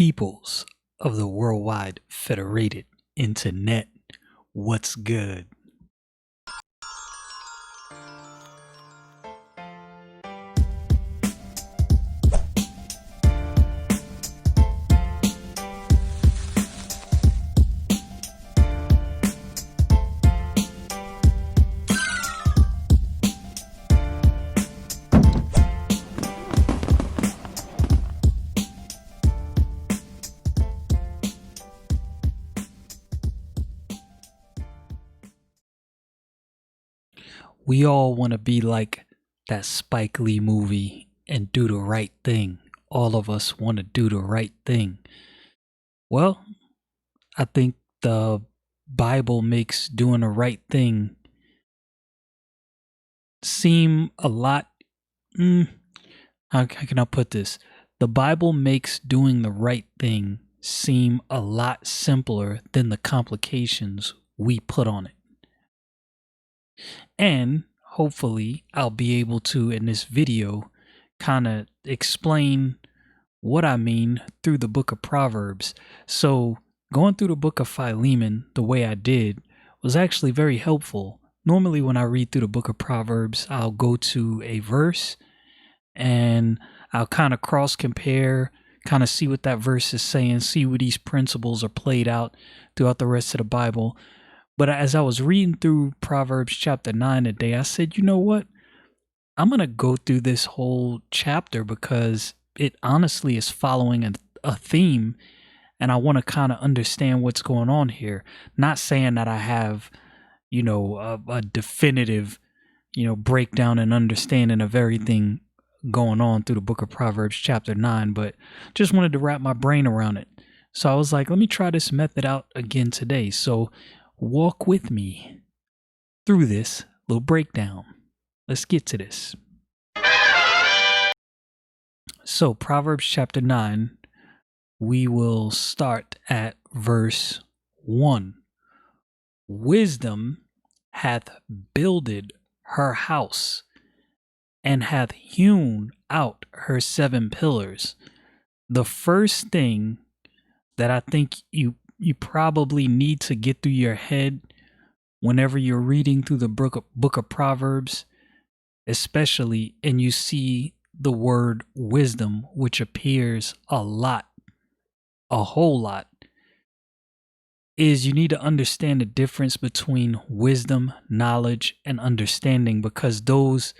peoples of the worldwide federated internet. What's good? We all want to be like that Spike Lee movie and do the right thing. All of us want to do the right thing. Well, I think the Bible makes doing the right thing seem a lot. How can I put this? The Bible makes doing the right thing seem a lot simpler than the complications we put on it. And hopefully I'll be able to, in this video, kind of explain what I mean through the book of Proverbs. So going through the book of Philemon the way I did was actually very helpful. Normally when I read through the book of Proverbs, I'll go to a verse and I'll kind of cross compare, kind of see what that verse is saying, see where these principles are played out throughout the rest of the Bible. But as I was reading through Proverbs chapter 9 today, I said, you know what? I'm going to go through this whole chapter because it honestly is following a theme, and I want to kind of understand what's going on here. Not saying that I have, a definitive, breakdown and understanding of everything going on through the book of Proverbs chapter 9, but just wanted to wrap my brain around it. So I was like, let me try this method out again today. So walk with me through this little breakdown. Let's get to this. So Proverbs chapter 9, we will start at verse 1. Wisdom hath builded her house, and hath hewn out her 7 pillars. The first thing that I think you probably need to get through your head whenever you're reading through the book of Proverbs, especially, and you see the word wisdom, which appears a lot, a whole lot, is you need to understand the difference between wisdom, knowledge, and understanding, because those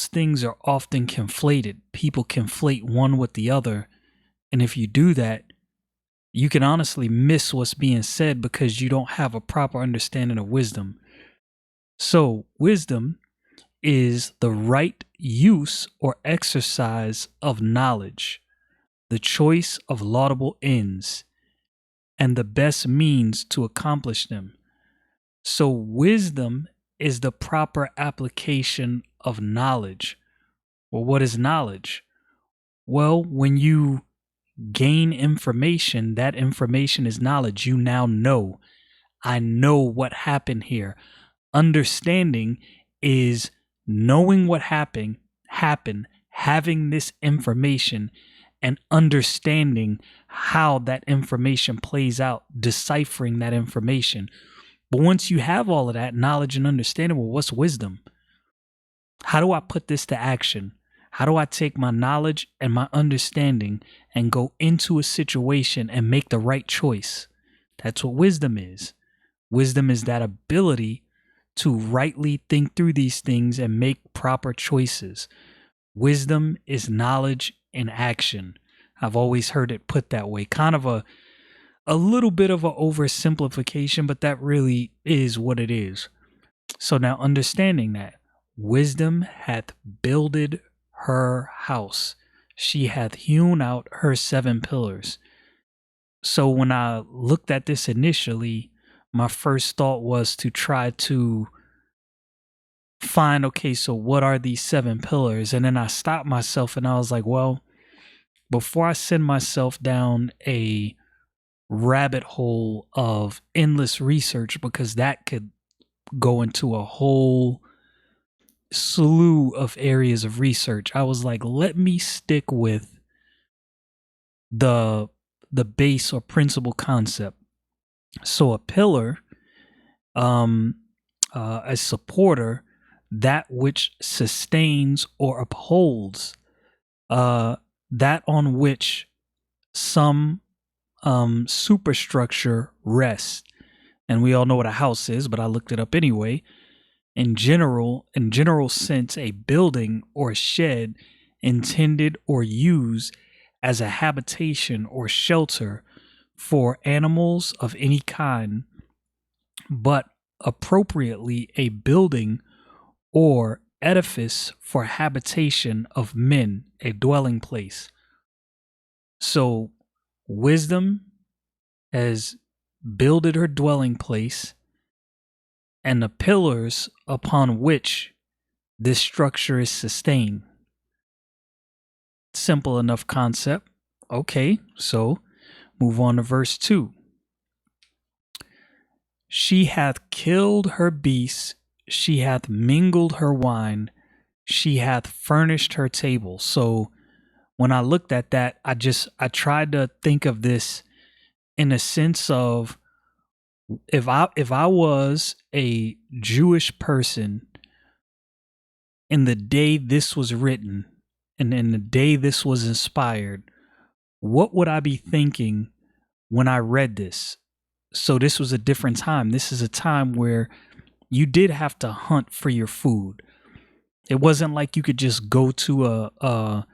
things are often conflated. People conflate one with the other. And if you do that, you can honestly miss what's being said because you don't have a proper understanding of wisdom. So wisdom is the right use or exercise of knowledge, the choice of laudable ends, and the best means to accomplish them. So wisdom is the proper application of knowledge. Well, what is knowledge? Well, when you gain information, that information is knowledge. You now know. I know what happened here. Understanding is knowing what happened, having this information, and understanding how that information plays out, deciphering that information. But once you have all of that knowledge and understanding, well, what's wisdom? How do I put this to action? How do I take my knowledge and my understanding and go into a situation and make the right choice? That's what wisdom is. Wisdom is that ability to rightly think through these things and make proper choices. Wisdom is knowledge in action. I've always heard it put that way. Kind of a little bit of an oversimplification, but that really is what it is. So now understanding that, wisdom hath builded her house. She hath hewn out her 7 pillars. So when I looked at this initially, my first thought was to try to find, okay, so what are these 7 pillars? And then I stopped myself and I was like, well, before I send myself down a rabbit hole of endless research, because that could go into a whole slew of areas of research, I was like, let me stick with the base or principal concept. So a pillar, a supporter, that which sustains or upholds, that on which some superstructure rests. And we all know what a house is, but I looked it up anyway. In general sense, a building or a shed intended or used as a habitation or shelter for animals of any kind, but appropriately a building or edifice for habitation of men, a dwelling place. So wisdom has builded her dwelling place, and the pillars upon which this structure is sustained. Simple enough concept. Okay, so move on to verse 2. She hath killed her beasts, she hath mingled her wine, she hath furnished her table. So when I looked at that, I tried to think of this in a sense of, if I was a Jewish person in the day this was written and in the day this was inspired, what would I be thinking when I read this? So this was a different time. This is a time where you did have to hunt for your food. It wasn't like you could just go to a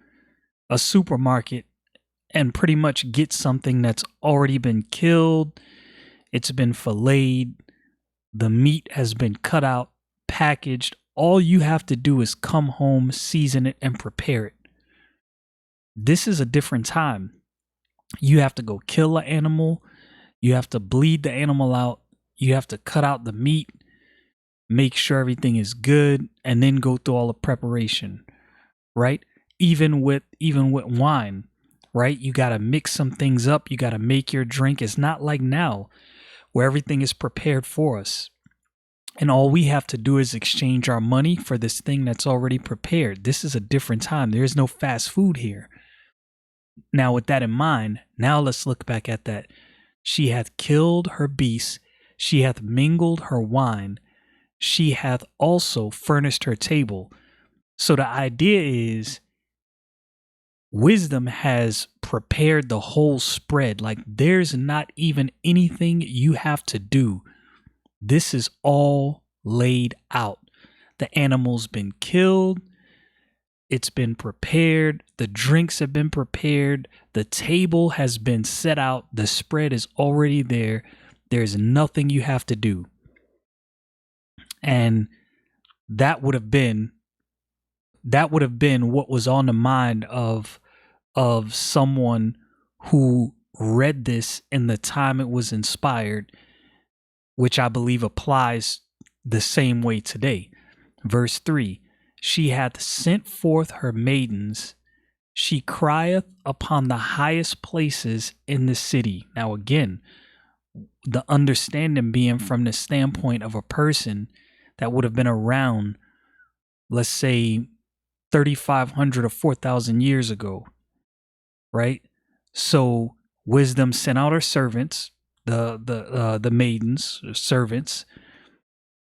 supermarket and pretty much get something that's already been killed. It's been filleted. The meat has been cut out, packaged. All you have to do is come home, season it, and prepare it. This is a different time. You have to go kill an animal. You have to bleed the animal out. You have to cut out the meat, make sure everything is good, and then go through all the preparation, right? Even with wine, right? You got to mix some things up. You got to make your drink. It's not like now where everything is prepared for us. And all we have to do is exchange our money for this thing that's already prepared. This is a different time. There is no fast food here. Now, with that in mind, now let's look back at that. She hath killed her beasts. She hath mingled her wine. She hath also furnished her table. So the idea is wisdom has prepared the whole spread. Like there's not even anything you have to do. This is all laid out. The animal's been killed. It's been prepared. The drinks have been prepared. The table has been set out. The spread is already there. There's nothing you have to do. And that would have been what was on the mind of someone who read this in the time it was inspired, which I believe applies the same way today. Verse 3, she hath sent forth her maidens. She crieth upon the highest places in the city. Now again, the understanding being from the standpoint of a person that would have been around, let's say 3,500 or 4,000 years ago, right? So wisdom sent out her servants, the maidens, servants,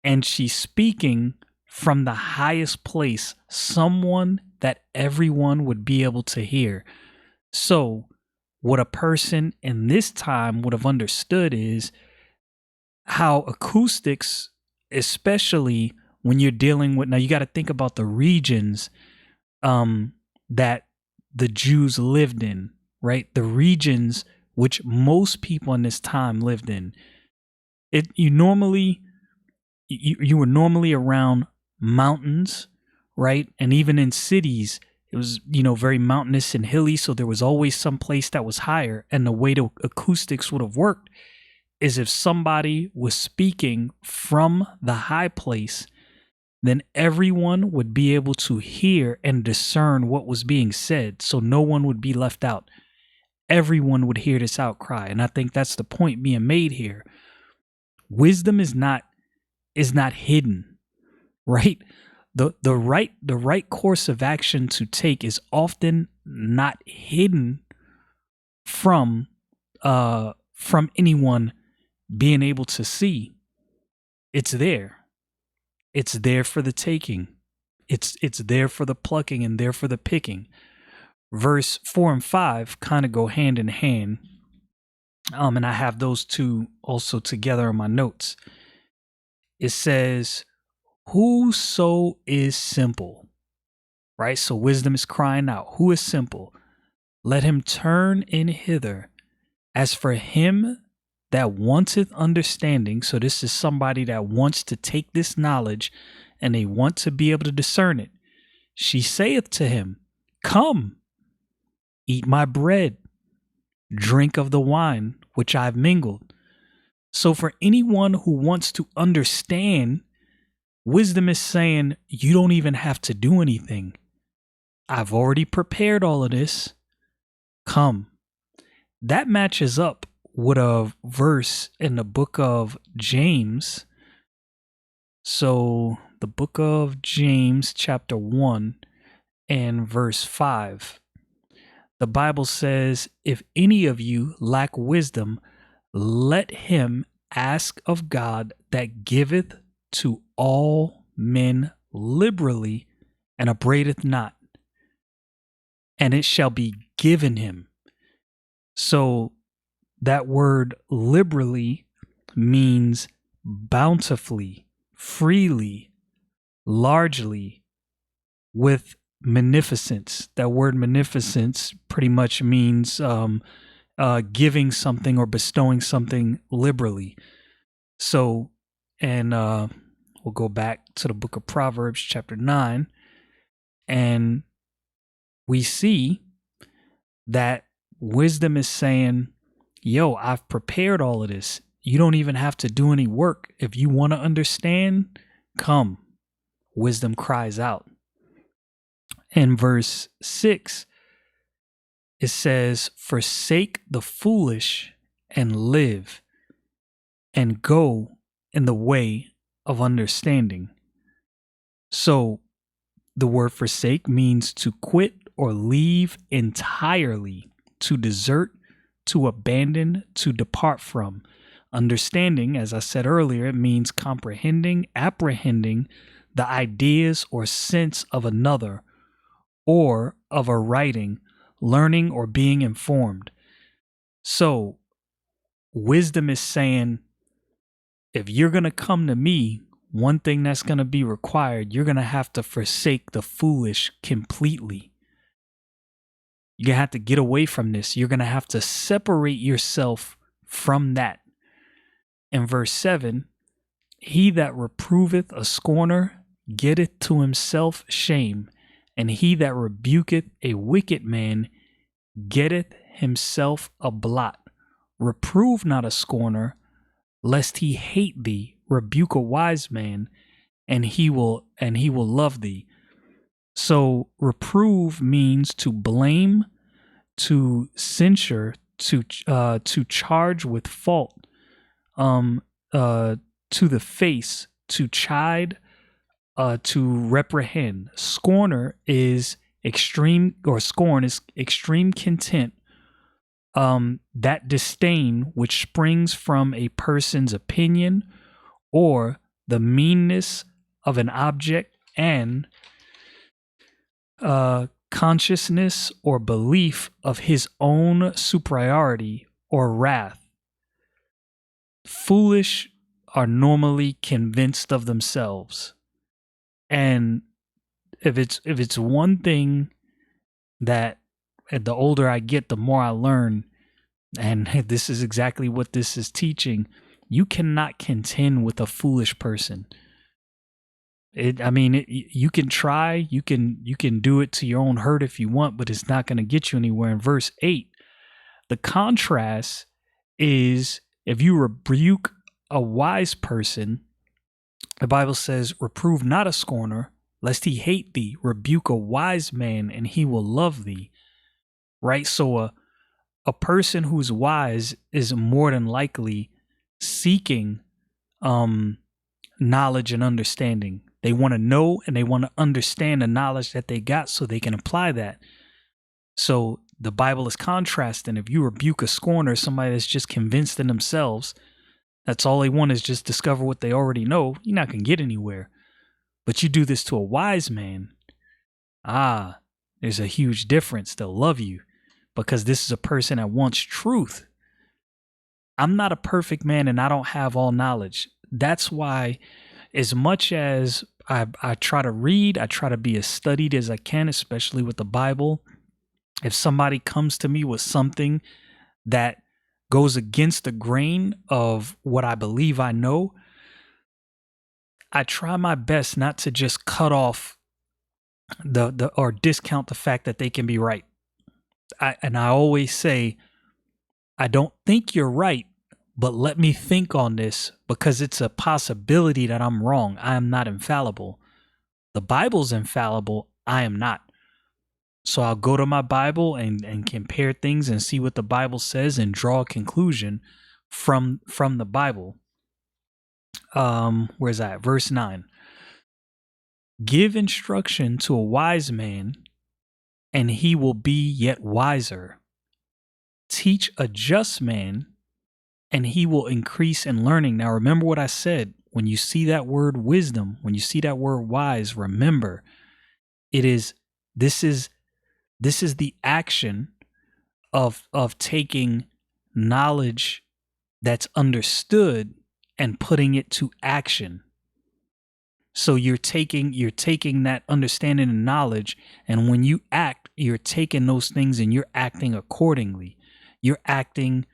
and she's speaking from the highest place, someone that everyone would be able to hear. So what a person in this time would have understood is how acoustics, especially when you're dealing with, now you got to think about the regions that the Jews lived in, right? The regions which most people in this time lived in. You were normally around mountains, right? And even in cities, it was, very mountainous and hilly. So there was always some place that was higher. And the way the acoustics would have worked is if somebody was speaking from the high place, then everyone would be able to hear and discern what was being said. So no one would be left out. Everyone would hear this outcry. And I think that's the point being made here. Wisdom is not hidden, right? The right course of action to take is often not hidden from anyone being able to see. It's there. It's there for the taking. It's there for the plucking and there for the picking. Verse 4 and 5 kind of go hand in hand. And I have those two also together in my notes. It says, whoso is simple, right? So wisdom is crying out. Who is simple? Let him turn in hither. As for him that wanteth understanding, so this is somebody that wants to take this knowledge and they want to be able to discern it. She saith to him, come, eat my bread, drink of the wine which I've mingled. So for anyone who wants to understand, wisdom is saying, you don't even have to do anything. I've already prepared all of this. Come. That matches up with a verse in the book of James. So the book of James, chapter 1 and verse 5. The Bible says, if any of you lack wisdom, let him ask of God that giveth to all men liberally and upbraideth not, and it shall be given him. So that word liberally means bountifully, freely, largely, with magnificence. That word magnificence pretty much means giving something or bestowing something liberally. So, and we'll go back to the book of Proverbs chapter 9, and we see that wisdom is saying, yo, I've prepared all of this. You don't even have to do any work. If you want to understand, come. Wisdom cries out. In verse 6, it says, forsake the foolish and live, and go in the way of understanding. So the word forsake means to quit or leave entirely, to desert, to abandon, to depart from. Understanding, as I said earlier, it means comprehending, apprehending the ideas or sense of another or of a writing, learning or being informed. So wisdom is saying, if you're going to come to me, one thing that's going to be required, you're going to have to forsake the foolish completely. You're going to have to get away from this. You're going to have to separate yourself from that. In verse 7, he that reproveth a scorner getteth to himself shame, and he that rebuketh a wicked man getteth himself a blot. Reprove not a scorner, lest he hate thee. Rebuke a wise man, and he will love thee. So reprove means to blame, to censure, to charge with fault, to the face, to chide, to reprehend. Scorner is extreme, or scorn is extreme contempt, that disdain which springs from a person's opinion or the meanness of an object, and consciousness or belief of his own superiority or wrath. Foolish are normally convinced of themselves. And if it's one thing that the older I get, the more I learn, and this is exactly what this is teaching, you cannot contend with a foolish person. You can try, you can do it to your own hurt if you want, but it's not going to get you anywhere. In verse 8, the contrast is, if you rebuke a wise person, the Bible says, reprove not a scorner, lest he hate thee. Rebuke a wise man, and he will love thee. Right? So a person who's wise is more than likely seeking knowledge and understanding. They want to know and they want to understand the knowledge that they got so they can apply that. So the Bible is contrasting. If you rebuke a scorner, somebody that's just convinced in themselves, that's all they want is just discover what they already know, you're not going to get anywhere. But you do this to a wise man, there's a huge difference. They'll love you because this is a person that wants truth. I'm not a perfect man and I don't have all knowledge. That's why, as much as I try to read, I try to be as studied as I can, especially with the Bible. If somebody comes to me with something that goes against the grain of what I believe I know, I try my best not to just cut off or discount the fact that they can be right. I always say, I don't think you're right, but let me think on this because it's a possibility that I'm wrong. I am not infallible. The Bible's infallible. I am not. So I'll go to my Bible and compare things and see what the Bible says and draw a conclusion from the Bible. Where's that? Verse 9. Give instruction to a wise man, and he will be yet wiser. Teach a just man, and he will increase in learning. Now, remember what I said. When you see that word wisdom, when you see that word wise, remember, this is the action of taking knowledge that's understood and putting it to action. So you're taking that understanding and knowledge, and when you act, you're taking those things and you're acting accordingly. You're acting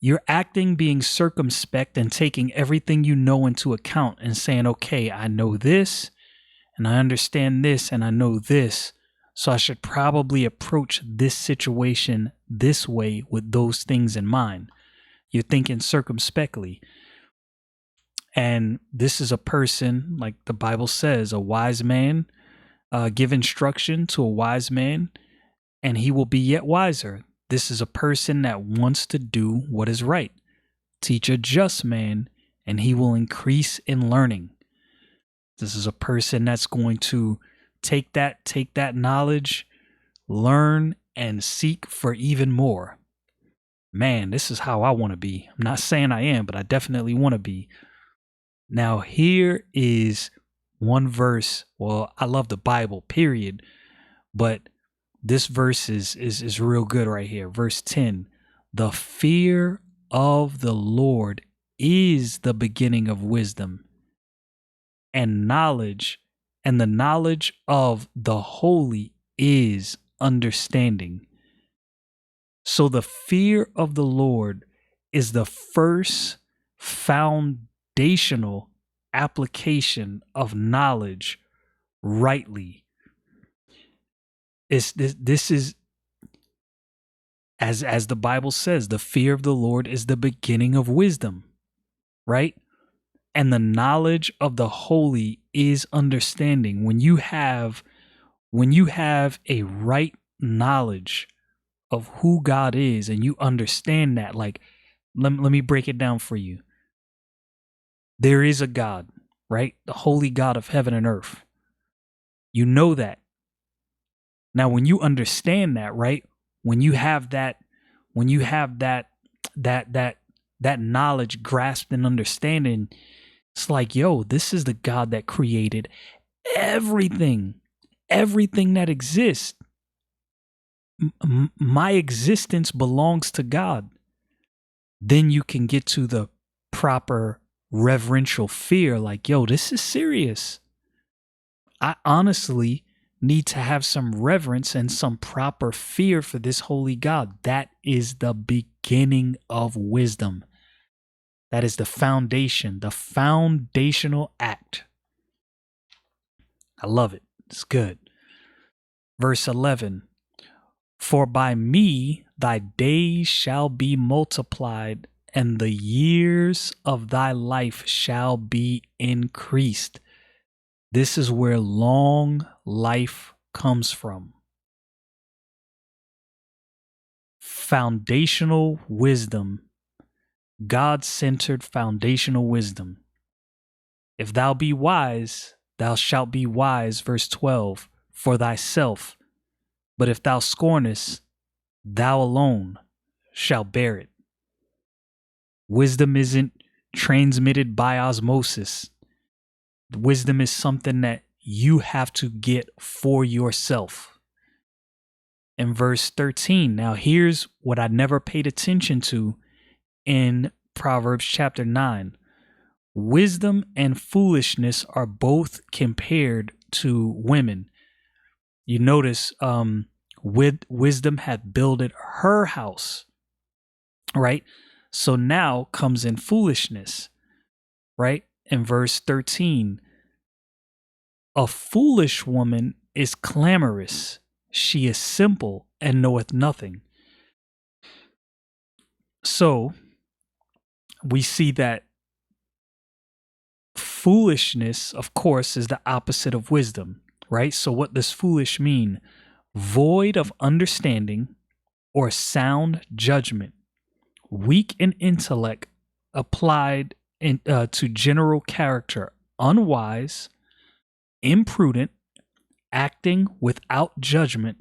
you're acting being circumspect and taking everything you know into account and saying, okay, I know this and I understand this and I know this, so I should probably approach this situation this way with those things in mind. You're thinking circumspectly. And this is a person, like the Bible says, a wise man, give instruction to a wise man, and he will be yet wiser. This is a person that wants to do what is right. Teach a just man, and he will increase in learning. This is a person that's going to take that knowledge, learn, and seek for even more. Man, this is how I want to be. I'm not saying I am, but I definitely want to be. Now, here is one verse. Well, I love the Bible, period. But this verse is real good right here. Verse 10. The fear of the Lord is the beginning of wisdom and knowledge, and the knowledge of the holy is understanding. So the fear of the Lord is the first foundational application of knowledge rightly. This is, as the Bible says, the fear of the Lord is the beginning of wisdom, right? And the knowledge of the holy is understanding. When you have a right knowledge of who God is and you understand that, like, let me break it down for you. There is a God, right? The holy God of heaven and earth. You know that. Now, when you understand that, right? When you have that knowledge grasped and understanding, it's like, yo, this is the God that created everything that exists. My existence belongs to God. Then you can get to the proper reverential fear, like, yo, this is serious. I honestly need to have some reverence and some proper fear for this holy God. That is the beginning of wisdom. That is the foundation, the foundational act. I love it. It's good. Verse 11. For by me thy days shall be multiplied, and the years of thy life shall be increased. This is where long life comes from. Foundational wisdom, God-centered foundational wisdom. If thou be wise, thou shalt be wise, verse 12, for thyself, but if thou scornest, thou alone shall bear it. Wisdom isn't transmitted by osmosis. Wisdom is something that you have to get for yourself. In verse 13, now here's what I never paid attention to in Proverbs chapter 9. Wisdom and foolishness are both compared to women. You notice with wisdom hath builded her house, right? So now comes in foolishness, right? In verse 13, a foolish woman is clamorous. She is simple and knoweth nothing. So we see that foolishness, of course, is the opposite of wisdom, right? So what does foolish mean? Void of understanding or sound judgment, weak in intellect applied to general character, unwise, imprudent, acting without judgment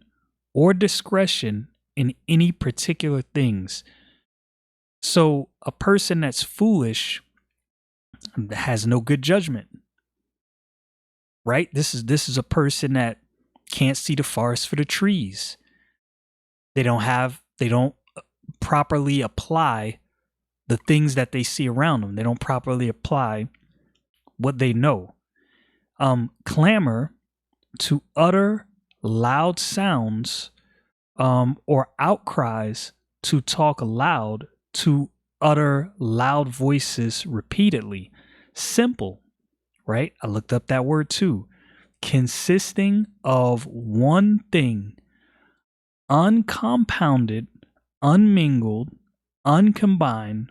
or discretion in any particular things. So a person that's foolish has no good judgment, right? This is a person that can't see the forest for the trees. They don't properly apply the things that they see around them. They don't properly apply what they know. Clamor, to utter loud sounds, or outcries, to talk loud, to utter loud voices repeatedly. Simple, right? I looked up that word too. Consisting of one thing, uncompounded, unmingled, uncombined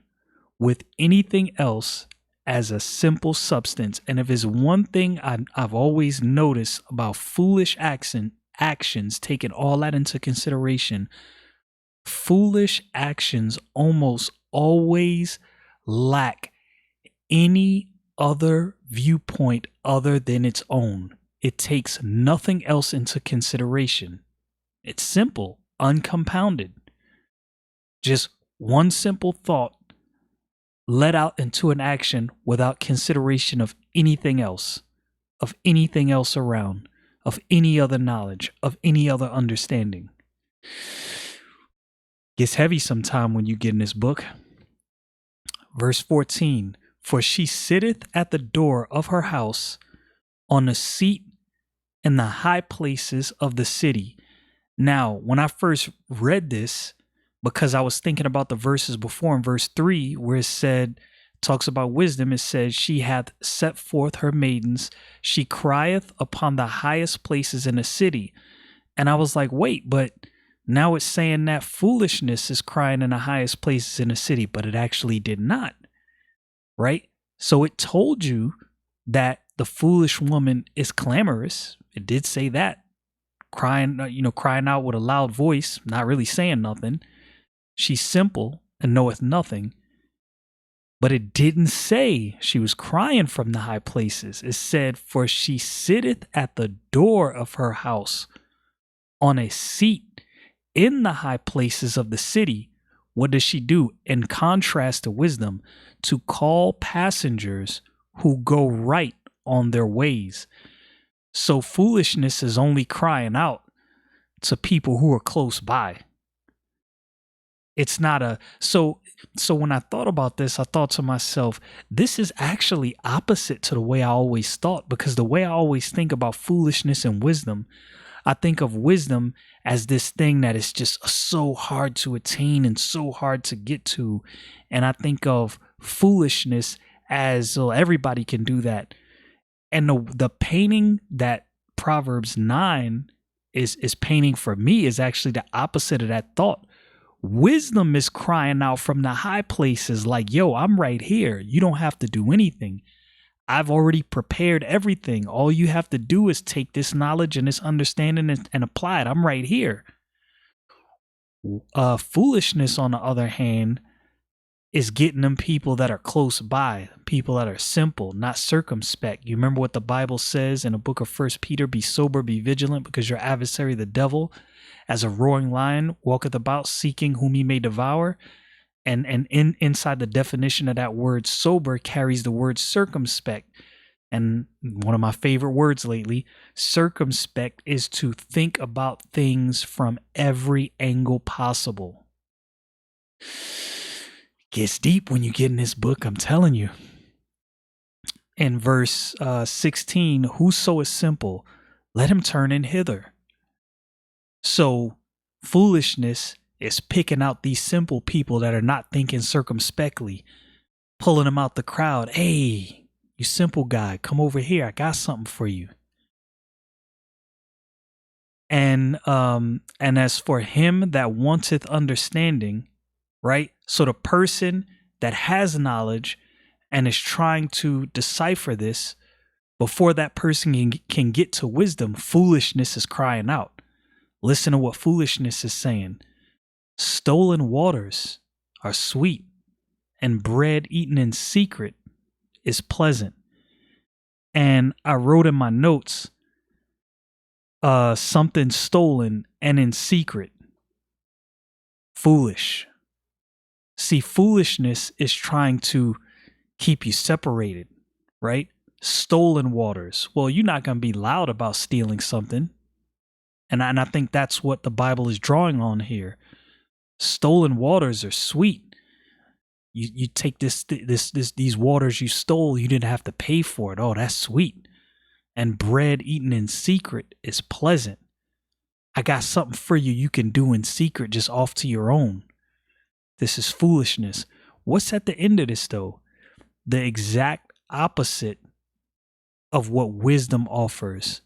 with anything else as a simple substance. And if there's one thing I've always noticed about foolish actions, taking all that into consideration, foolish actions almost always lack any other viewpoint other than its own. It takes nothing else into consideration. It's simple, uncompounded. Just one simple thought led out into an action without consideration of anything else around, of any other knowledge, of any other understanding. Gets heavy sometime when you get in this book. Verse 14, for she sitteth at the door of her house on a seat in the high places of the city. Now, when I first read this, because I was thinking about the verses before in verse 3, where it said, talks about wisdom, it says, she hath set forth her maidens, she crieth upon the highest places in the city. And I was like, wait, but now it's saying that foolishness is crying in the highest places in the city, but it actually did not, right? So it told you that the foolish woman is clamorous. It did say that, crying out with a loud voice, not really saying nothing. She's simple and knoweth nothing. But it didn't say she was crying from the high places. It said, for she sitteth at the door of her house on a seat in the high places of the city. What does she do? In contrast to wisdom, to call passengers who go right on their ways. So foolishness is only crying out to people who are close by. It's not so when I thought about this, I thought to myself, this is actually opposite to the way I always thought, because the way I always think about foolishness and wisdom, I think of wisdom as this thing that is just so hard to attain and so hard to get to. And I think of foolishness as, well, everybody can do that. And the painting that Proverbs 9 is painting for me is actually the opposite of that thought. Wisdom is crying out from the high places like, yo, I'm right here. You don't have to do anything. I've already prepared everything. All you have to do is take this knowledge and this understanding and apply it. I'm right here. Foolishness, on the other hand, is getting them people that are close by, people that are simple, not circumspect. You remember what the Bible says in the book of First Peter, be sober, be vigilant, because your adversary, the devil, as a roaring lion, walketh about seeking whom he may devour. And inside the definition of that word sober carries the word circumspect. And one of my favorite words lately, circumspect, is to think about things from every angle possible. Gets deep when you get in this book, I'm telling you. In verse 16, whoso is simple, let him turn in hither. So foolishness is picking out these simple people that are not thinking circumspectly, pulling them out the crowd. Hey, you simple guy, come over here. I got something for you. And as for him that wanteth understanding, right? So the person that has knowledge and is trying to decipher this, before that person can get to wisdom, foolishness is crying out. Listen to what foolishness is saying. Stolen waters are sweet, and bread eaten in secret is pleasant. And I wrote in my notes, something stolen and in secret, foolish. See, foolishness is trying to keep you separated, right? Stolen waters. Well, you're not going to be loud about stealing something. And I think that's what the Bible is drawing on here. Stolen waters are sweet. You take these waters you stole, you didn't have to pay for it. Oh, that's sweet. And bread eaten in secret is pleasant. I got something for you you can do in secret, just off to your own. This is foolishness. What's at the end of this, though? The exact opposite of what wisdom offers.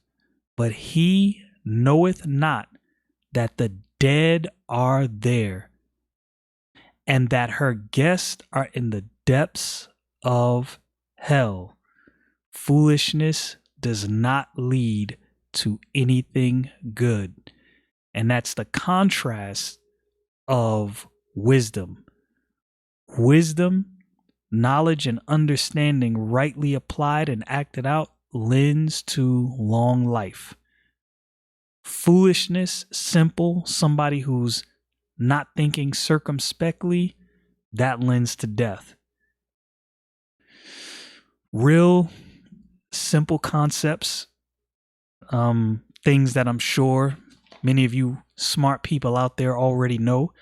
But he knoweth not that the dead are there, and that her guests are in the depths of hell. Foolishness does not lead to anything good. And that's the contrast of wisdom. Wisdom, knowledge, and understanding rightly applied and acted out lends to long life. Foolishness, simple, somebody who's not thinking circumspectly, that lends to death. Real simple concepts, things that I'm sure many of you smart people out there already know,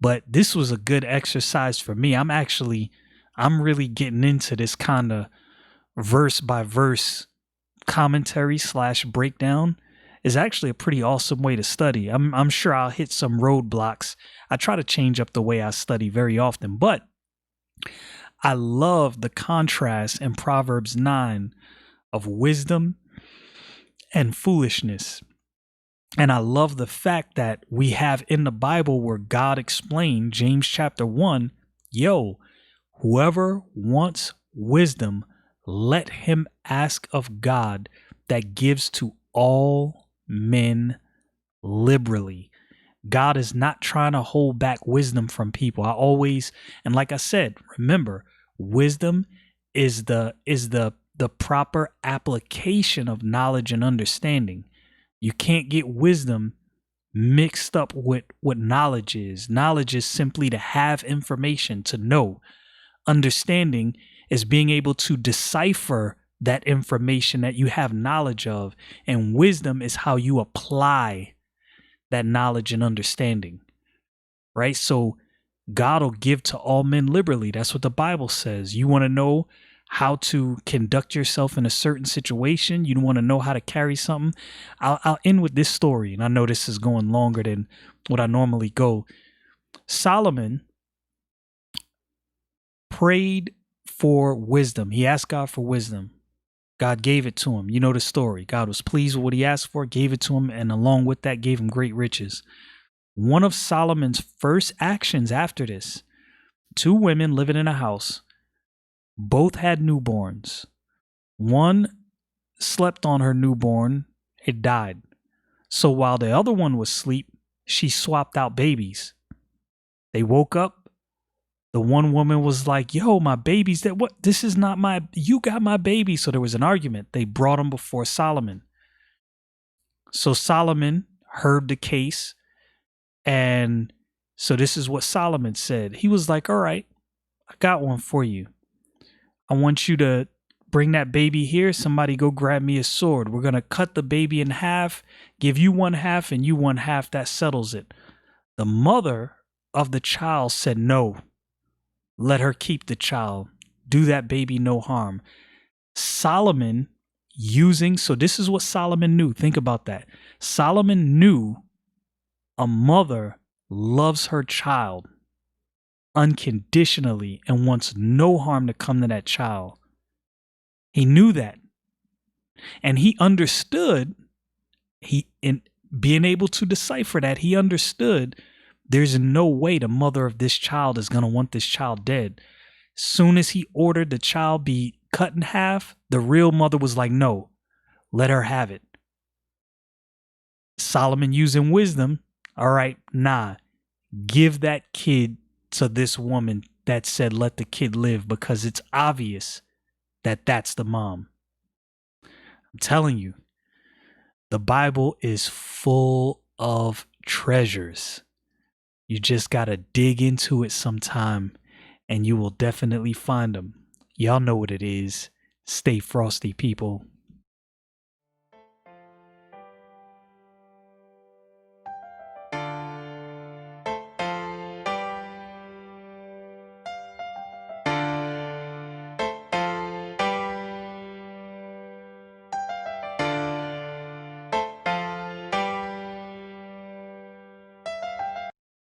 but this was a good exercise for me. I'm really getting into this kind of verse by verse commentary / breakdown. Is actually a pretty awesome way to study. I'm sure I'll hit some roadblocks. I try to change up the way I study very often, but I love the contrast in Proverbs 9 of wisdom and foolishness. And I love the fact that we have in the Bible where God explained, James chapter 1, whoever wants wisdom, let him ask of God that gives to all men liberally. God is not trying to hold back wisdom from people. And like I said, remember, wisdom is the proper application of knowledge and understanding. You can't get wisdom mixed up with what knowledge is. Knowledge is simply to have information, to know. Understanding is being able to decipher that information that you have knowledge of. And wisdom is how you apply that knowledge and understanding, right? So God will give to all men liberally. That's what the Bible says. You want to know how to conduct yourself in a certain situation. You want to know how to carry something. I'll end with this story. And I know this is going longer than what I normally go. Solomon prayed for wisdom. He asked God for wisdom. God gave it to him. You know the story. God was pleased with what he asked for, gave it to him, and along with that gave him great riches. One of Solomon's first actions after this, 2 women living in a house, both had newborns. One slept on her newborn, it died. So while the other one was asleep, she swapped out babies. They woke up, The one woman was like, yo, my baby's dead. What? This is not my, you got my baby. So there was an argument. They brought him before Solomon. So Solomon heard the case. And so this is what Solomon said. He was like, all right, I got one for you. I want you to bring that baby here. Somebody go grab me a sword. We're going to cut the baby in half, give you one half and you one half. That settles it. The mother of the child said, no, let her keep the child. Do that baby no harm. Solomon so this is what Solomon knew. Think about that. Solomon knew a mother loves her child unconditionally and wants no harm to come to that child. He knew that. And he understood, in being able to decipher that, he understood there's no way the mother of this child is going to want this child dead. Soon as he ordered the child be cut in half, the real mother was like, no, let her have it. Solomon, using wisdom, all right, nah, give that kid to this woman that said let the kid live, because it's obvious that that's the mom. I'm telling you, the Bible is full of treasures. You just got to dig into it sometime and you will definitely find them. Y'all know what it is. Stay frosty, people.